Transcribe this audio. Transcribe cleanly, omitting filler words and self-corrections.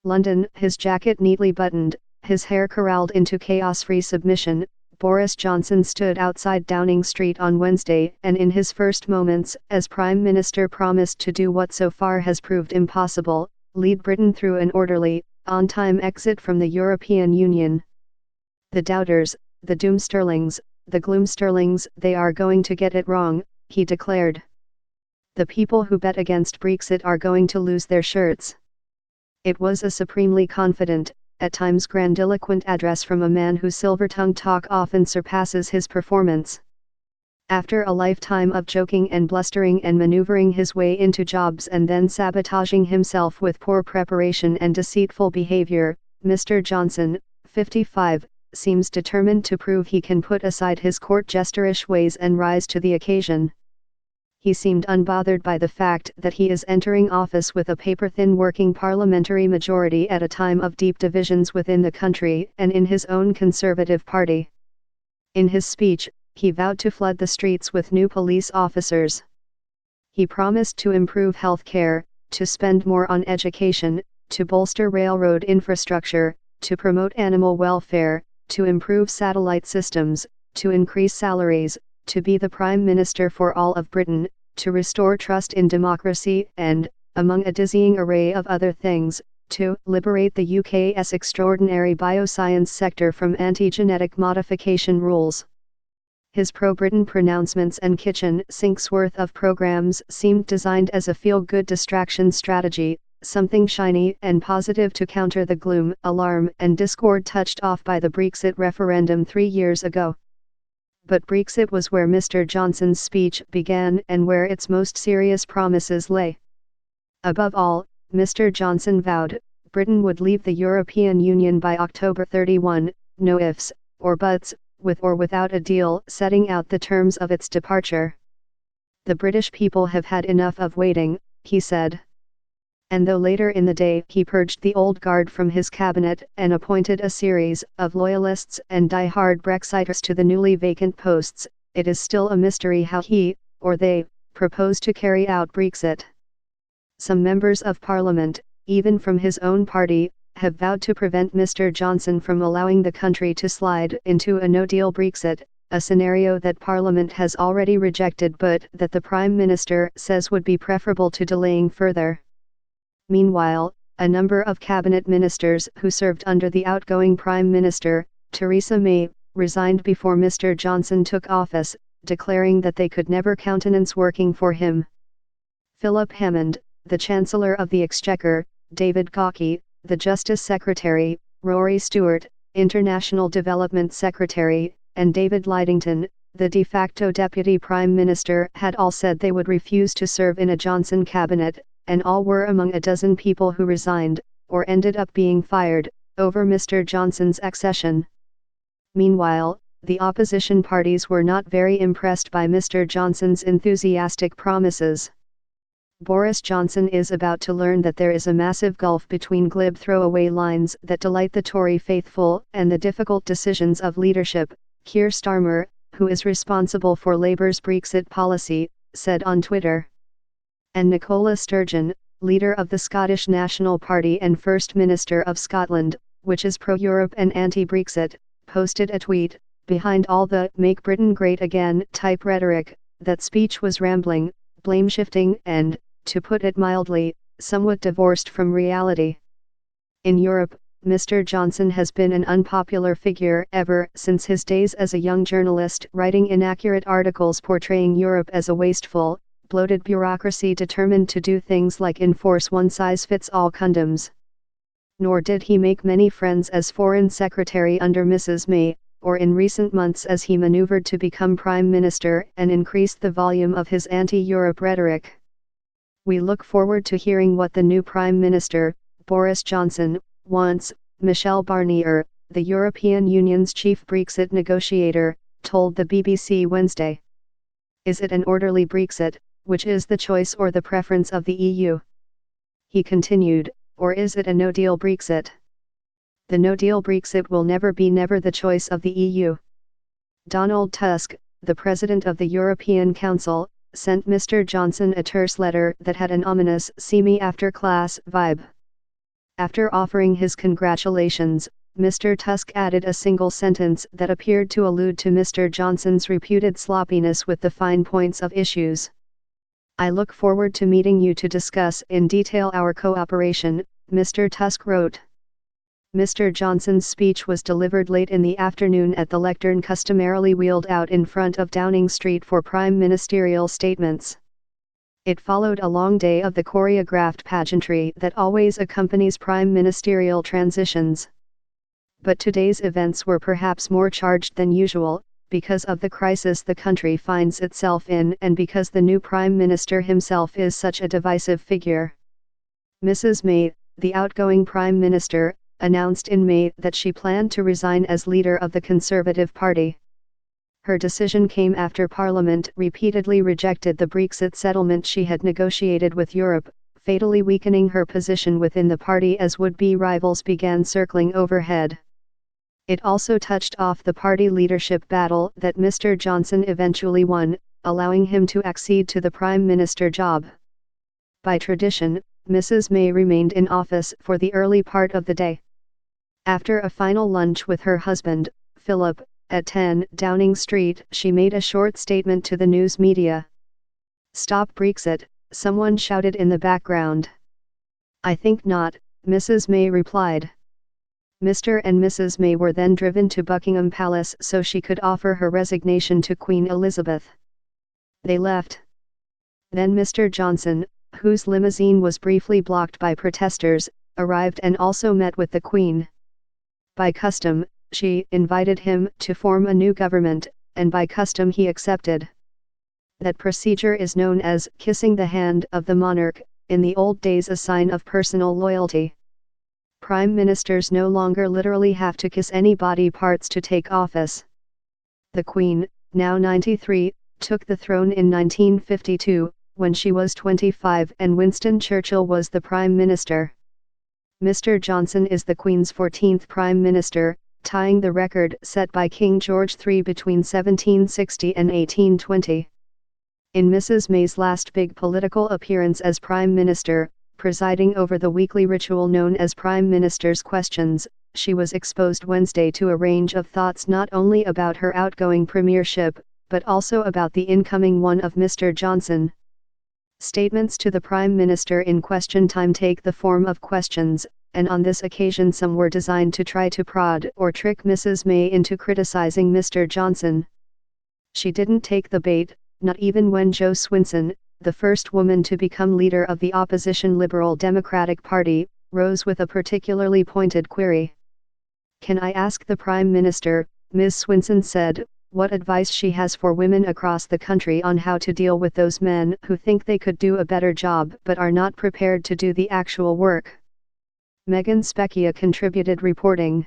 London, his jacket neatly buttoned, his hair corralled into chaos-free submission, Boris Johnson stood outside Downing Street on Wednesday and in his first moments as Prime Minister promised to do what so far has proved impossible, lead Britain through an orderly, on-time exit from the European Union. The doubters, the doomsterlings, the gloomsterlings, they are going to get it wrong, he declared. The people who bet against Brexit are going to lose their shirts. It was a supremely confident, at times grandiloquent address from a man whose silver-tongued talk often surpasses his performance. After a lifetime of joking and blustering and maneuvering his way into jobs and then sabotaging himself with poor preparation and deceitful behavior, Mr. Johnson, 55, seems determined to prove he can put aside his court jesterish ways and rise to the occasion. He seemed unbothered by the fact that he is entering office with a paper-thin working parliamentary majority at a time of deep divisions within the country and in his own Conservative Party. In his speech, he vowed to flood the streets with new police officers. He promised to improve health care, to spend more on education, to bolster railroad infrastructure, to promote animal welfare, to improve satellite systems, to increase salaries, to be the Prime Minister for all of Britain, to restore trust in democracy and, among a dizzying array of other things, to liberate the UK's extraordinary bioscience sector from anti-genetic modification rules. His pro-Britain pronouncements and kitchen sinks worth of programs seemed designed as a feel-good distraction strategy, something shiny and positive to counter the gloom, alarm and discord touched off by the Brexit referendum 3 years ago. But Brexit was where Mr. Johnson's speech began and where its most serious promises lay. Above all, Mr. Johnson vowed, Britain would leave the European Union by October 31, no ifs or buts, with or without a deal setting out the terms of its departure. The British people have had enough of waiting, he said. And though later in the day he purged the old guard from his cabinet and appointed a series of loyalists and die-hard Brexiters to the newly vacant posts, it is still a mystery how he, or they, propose to carry out Brexit. Some members of Parliament, even from his own party, have vowed to prevent Mr. Johnson from allowing the country to slide into a no-deal Brexit, a scenario that Parliament has already rejected but that the Prime Minister says would be preferable to delaying further. Meanwhile, a number of cabinet ministers who served under the outgoing Prime Minister, Theresa May, resigned before Mr. Johnson took office, declaring that they could never countenance working for him. Philip Hammond, the Chancellor of the Exchequer, David Gauke, the Justice Secretary, Rory Stewart, International Development Secretary, and David Lidington, the de facto Deputy Prime Minister, had all said they would refuse to serve in a Johnson cabinet, and all were among a dozen people who resigned, or ended up being fired, over Mr. Johnson's accession. Meanwhile, the opposition parties were not very impressed by Mr. Johnson's enthusiastic promises. Boris Johnson is about to learn that there is a massive gulf between glib throwaway lines that delight the Tory faithful and the difficult decisions of leadership, Keir Starmer, who is responsible for Labour's Brexit policy, said on Twitter. And Nicola Sturgeon, leader of the Scottish National Party and First Minister of Scotland, which is pro-Europe and anti-Brexit, posted a tweet, behind all the "Make Britain Great Again" type rhetoric, that speech was rambling, blame-shifting and, to put it mildly, somewhat divorced from reality. In Europe, Mr. Johnson has been an unpopular figure ever since his days as a young journalist writing inaccurate articles portraying Europe as a wasteful, bloated bureaucracy determined to do things like enforce one-size-fits-all condoms. Nor did he make many friends as Foreign Secretary under Mrs. May, or in recent months as he maneuvered to become Prime Minister and increased the volume of his anti-Europe rhetoric. We look forward to hearing what the new Prime Minister, Boris Johnson, wants, Michel Barnier, the European Union's chief Brexit negotiator, told the BBC Wednesday. Is it an orderly Brexit, which is the choice or the preference of the EU? He continued, or is it a no-deal Brexit? The no-deal Brexit will never be the choice of the EU. Donald Tusk, the President of the European Council, sent Mr. Johnson a terse letter that had an ominous "see-me-after-class" vibe. After offering his congratulations, Mr. Tusk added a single sentence that appeared to allude to Mr. Johnson's reputed sloppiness with the fine points of issues. "I look forward to meeting you to discuss in detail our cooperation," Mr. Tusk wrote. Mr. Johnson's speech was delivered late in the afternoon at the lectern customarily wheeled out in front of Downing Street for prime ministerial statements. It followed a long day of the choreographed pageantry that always accompanies prime ministerial transitions. But today's events were perhaps more charged than usual, because of the crisis the country finds itself in and because the new Prime Minister himself is such a divisive figure. Mrs. May, the outgoing Prime Minister, announced in May that she planned to resign as leader of the Conservative Party. Her decision came after Parliament repeatedly rejected the Brexit settlement she had negotiated with Europe, fatally weakening her position within the party as would-be rivals began circling overhead. It also touched off the party leadership battle that Mr. Johnson eventually won, allowing him to accede to the Prime Minister job. By tradition, Mrs. May remained in office for the early part of the day. After a final lunch with her husband, Philip, at 10 Downing Street, she made a short statement to the news media. "Stop Brexit," someone shouted in the background. "I think not," Mrs. May replied. Mr. and Mrs. May were then driven to Buckingham Palace so she could offer her resignation to Queen Elizabeth. They left. Then Mr. Johnson, whose limousine was briefly blocked by protesters, arrived and also met with the Queen. By custom, she invited him to form a new government, and by custom he accepted. That procedure is known as kissing the hand of the monarch, in the old days a sign of personal loyalty. Prime ministers no longer literally have to kiss any body parts to take office. The Queen, now 93, took the throne in 1952, when she was 25 and Winston Churchill was the Prime Minister. Mr. Johnson is the Queen's 14th Prime Minister, tying the record set by King George III between 1760 and 1820. In Mrs. May's last big political appearance as Prime Minister, presiding over the weekly ritual known as Prime Minister's Questions, she was exposed Wednesday to a range of thoughts not only about her outgoing premiership, but also about the incoming one of Mr. Johnson. Statements to the Prime Minister in question time take the form of questions, and on this occasion some were designed to try to prod or trick Mrs. May into criticizing Mr. Johnson. She didn't take the bait, not even when Jo Swinson, the first woman to become leader of the opposition Liberal Democratic Party, rose with a particularly pointed query. "Can I ask the Prime Minister," Ms. Swinson said, "what advice she has for women across the country on how to deal with those men who think they could do a better job but are not prepared to do the actual work?" Megan Specchia contributed reporting.